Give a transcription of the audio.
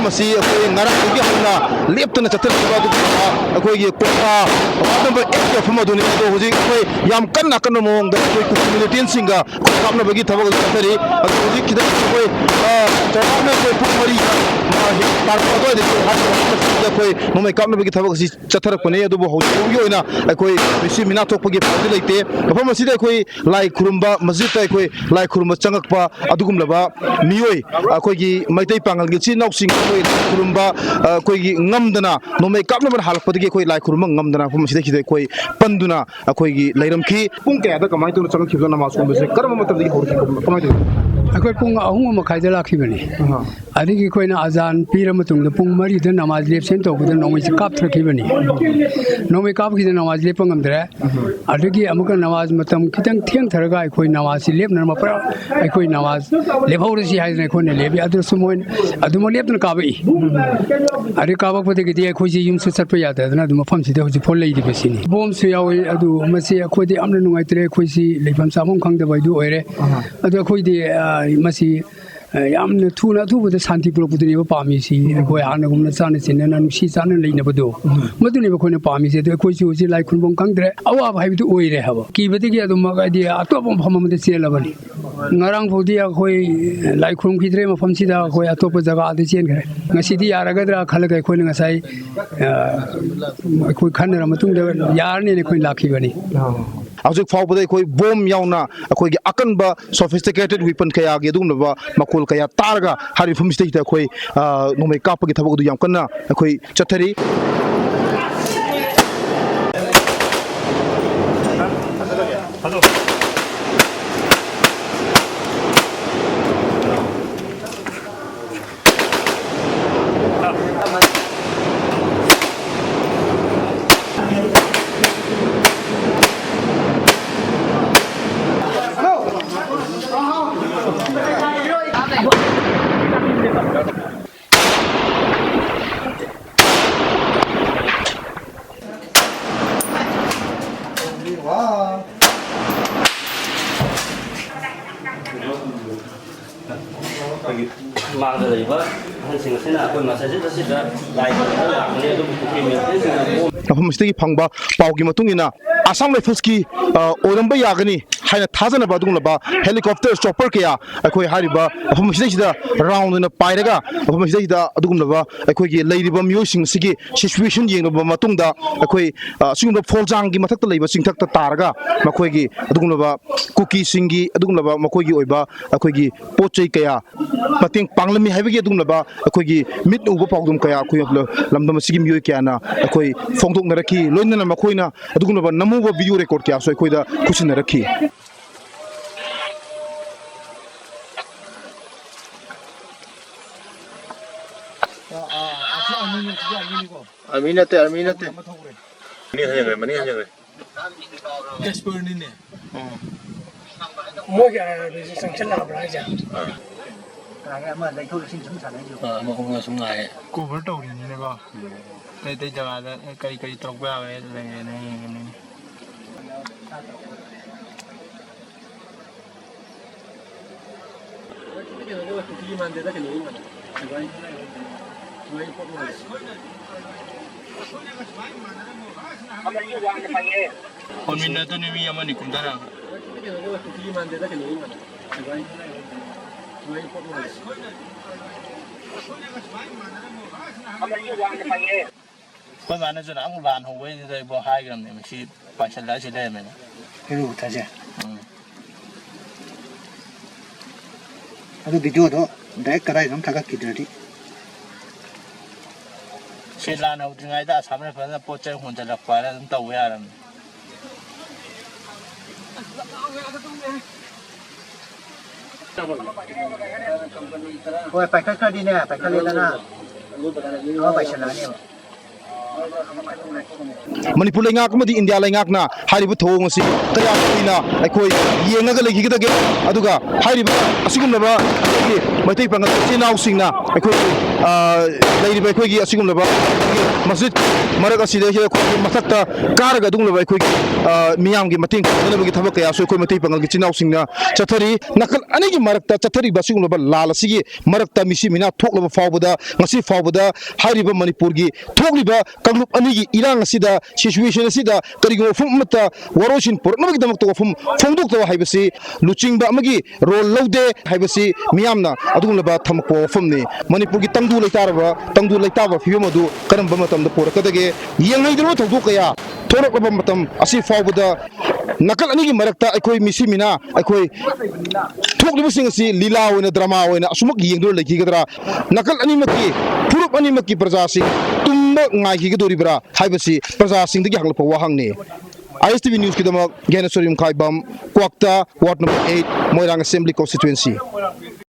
masi akoi ngara kugi huna leptana chathar ba du akoi gi kota number 8 ya phama duni do hoji akoi yam kanna kanna mong da akoi Kuki Militants singa kamna bagi thabak chathari akoi kida akoi chawna koi pumari par ko de akoi nomai kamna bagi thabak si chathar ko ne adu bo hoji gi oina akoi misi mina tok pagi padi leite phama si akoi lai khurumba masjid ta akoi lai khurumba changak pa adugum laba mioi akoi gi Meitei pangal gi chi nauk sing kurumba koi ngamdana nomai kapna ban halak padigi koi lai kurumba ngamdana phum sida khide koi panduna koi gi lairam khi pung kya da kamai tu chang khibna namaz ko bese karma matab di hor kamai tu akoi pung ahung ma khai dala khibani adigi koi na azan pira matung da pung mari da namaz lep sen to da nomai kap thra khibani nomai kap gi da namaz lep ngamdra adigi amuka namaz matam kitang theng tharaga koi namaz lep na ma pra koi namaz lep hor si hai na koi ne lebi adu sumoin adu mo lep na ka bai ari ka ba pode gi di koi ji yum su sat pa ya da na du ma pham si da hoji phol lei di besini bom su yawi adu ma si koi di amna nungai tre koi si leifam samom khang da bai du oire adu koi di masi yamna thuna thu bu santi pro putni ba pami si koi ana gumna chana sin na nu si chana leina ba do madu ne ba koi na pami si de koi si hoji lai khun bom khang dre awa ba bi du oire ha ba ki ba di adu ma ga di atop bom pham ma de se la ba ni ngarang phodi koi lai khum ki dre ma pham si da koi atop jaga de chen gre ngasi di yara ga dra khal ga koi na sai koi khan ra matung de yar ne koi lakhi ba ni Ajik fau pada koi bom yauna koi gi akanba sophisticated weapon kaya gi dum ba makul kaya targa hari phum stage ta koi nomai kap gi thabak du yam kanna koi chathari Mang dari apa? Hasil sini aku masih ada lain ni ada Kuki Militants. Phum stage phangba pau gi matung ina Assam Rifles ki oramba yagani haina thajana ba dung laba helicopter chopper kya akoi hariba phum stage da round na pairaga phum stage da adugum laba akoi gi leiriba miyosing sigi situation yeng ba matung da akoi singum foljang gi mathak ta leiba singthak ta taraga makoi gi adugum laba Kuki singi adugum laba makoi gi oiba akoi gi pochei kya pating panglami haiba gi adugum laba akoi gi mit uba pawdum kya akoi lamdam sigi miyo kya na akoi fongdok na rakhi loina na makoi na adugum laba namu ba video record kya so akoi da kusin na rakhi Aminate. Mani hanya. Desper ni ne mo ga sanction la bra ja Cái mà lấy thôi xin chúng sản này nhiều. Mà không ngờ súng này. ko ber to ni ne ba te jaga da kai trok ba le ne Kon minna tu ni mi amani kumdara. Kon mana jana ang ban ho we ni dai bo hai gram ni si pa chala si le me. Cái đủ thật chứ. Cái video đó để cái này nó thằng cái gì đi. Si la na u ngai da sam na fa na po che hun da la kwa la tau ya ram. Ôi phải cái đi nè, phải cái lên đó. Có phải chả nè. Manipur lengak madi India lengak na haribu thong si kaya ina akoi yenga ga legi ga aduga haribu asigum na ba Meitei pangal chinau sing na akoi ꯂꯩꯔꯤꯕ ꯑꯩꯈꯣꯏꯒꯤ ꯑꯁꯤꯒꯨꯝꯂꯕ ꯃꯁꯖꯤꯠ ꯃꯔꯛ ꯑꯁꯤꯗ ꯑꯩꯈꯣꯏꯒꯤ ꯃꯊꯛꯇ ꯀꯥꯔꯒ ꯑꯗꯨꯒꯨꯝꯂꯕ ꯑꯩꯈꯣꯏꯒꯤ ꯃꯤꯌꯥꯝꯒꯤ ꯃꯇꯦꯡ ꯄꯥꯡꯅꯕꯒꯤ ꯊꯕꯛ ꯀꯌꯥꯁꯨ ꯑꯩꯈꯣꯏ ꯃꯩꯇꯩ ꯄꯥꯉꯜꯒꯤ ꯏꯆꯤꯜ ꯏꯅꯥꯎꯁꯤꯡꯅ ꯆꯠꯊꯔꯤ ꯅꯥꯀꯜ ꯑꯅꯤꯒꯤ ꯃꯔꯛꯇ ꯆꯠꯊꯔꯤꯕ ꯑꯁꯤꯒꯨꯝꯂꯕ ꯂꯥꯜ ꯑꯁꯤꯒꯤ ꯃꯔꯛꯇ ꯃꯤꯁꯤ ꯃꯤꯅꯥ ꯊꯣꯛꯂꯕ ꯐꯥꯎꯕꯗ ꯉꯁꯤ ꯐꯥꯎꯕꯗ ꯍꯥꯏꯔꯤꯕ ꯃꯅꯤꯄꯨꯔꯒꯤ ꯊꯣꯛꯂꯤꯕ ꯀꯥꯡꯂꯨꯞ ꯑꯅꯤꯒꯤ ꯏꯔꯥꯡ ꯑꯁꯤꯗ ꯁꯤꯆꯨꯋꯦꯁꯟ ꯑꯁꯤꯗ ꯀꯔꯤꯒꯨꯝꯕ ꯃꯐꯝ ꯑꯃꯠꯇ ꯋꯥꯔꯣꯏꯁꯤꯟ ꯄꯨꯔꯛꯅꯕꯒꯤꯗꯃꯛꯇ ꯋꯥꯐꯝ ꯐꯣꯡꯗꯣꯛꯇꯕ ꯍꯥꯏꯕꯁꯤ ꯂꯨꯆꯤꯡꯕ ꯑꯃꯒꯤ ꯔꯣꯜ ꯂꯧꯗꯦ ꯍꯥꯏꯕꯁꯤ ꯃꯤꯌꯥꯝꯅ ꯑꯗꯨꯒꯨꯝꯂꯕ ꯊꯝꯃꯛꯄ ꯋꯥꯐꯝꯅꯤ ꯃꯅꯤꯄꯨꯔꯒꯤ ꯇꯪꯗꯨ ꯂꯩꯇꯥꯕ ꯐꯤꯕꯝ ꯑꯗꯨ ꯀꯔꯝꯕ ꯃꯇꯝꯗ ꯄꯨꯔꯛꯀꯗꯒꯦ ꯌꯦꯡꯍꯩꯗ꯭ꯔꯕ ꯊꯧꯗꯣꯛ ꯀꯌꯥ ꯊꯣꯔꯛꯂꯕ ꯃꯇꯝ ꯑꯁꯤ ꯐꯥꯎꯕꯗ ꯅꯥꯀꯜ ꯑꯅꯤꯒꯤ ꯃꯔꯛꯇ ꯑꯩꯈꯣꯏ ꯃꯤꯁꯤ ꯃꯤꯅꯥ ꯑꯩꯈꯣꯏ ꯊꯣꯛꯂꯤꯕꯁꯤꯡ ꯑꯁꯤ ꯂꯤꯂꯥ ꯑꯣꯏꯅ ꯗ꯭ꯔꯃꯥ ꯑꯣꯏꯅ ꯑꯁꯨꯃꯛ ꯌꯦꯡꯗꯨꯅ ꯂꯩꯈꯤꯒꯗ꯭ꯔꯥ ꯅꯥꯀꯜ ꯑꯅꯤꯃꯛꯀꯤ ꯐꯨꯔꯨꯞ ꯑꯅꯤꯃꯛꯀꯤ ꯄ꯭ꯔꯖꯥꯁꯤꯡ ꯇꯨꯝꯕ ꯉꯥꯏꯈꯤꯒꯗꯧꯔꯤꯕ꯭ꯔꯥ ꯍꯥꯏꯕꯁꯤ ꯄ꯭ꯔꯖꯥꯁꯤꯡꯗꯒꯤ ꯍꯪꯂꯛꯄ ꯋꯥꯍꯪꯅꯤ ISTV ꯅ꯭ꯌꯨꯁꯀꯤꯗꯃꯛ ꯒ꯭ꯌꯥꯅꯦꯁꯣꯔꯤ ꯃꯈꯥꯏꯕꯝ ꯀ꯭ꯋꯥꯛꯇꯥ ꯋꯥꯔꯗ ꯅꯝꯕꯔ 8 ꯃꯣꯏꯔꯥꯡ ꯑꯁꯦꯝꯕ꯭ꯂꯤ ꯀꯣꯟꯁꯇꯤꯇꯨꯌꯦꯟꯁꯤ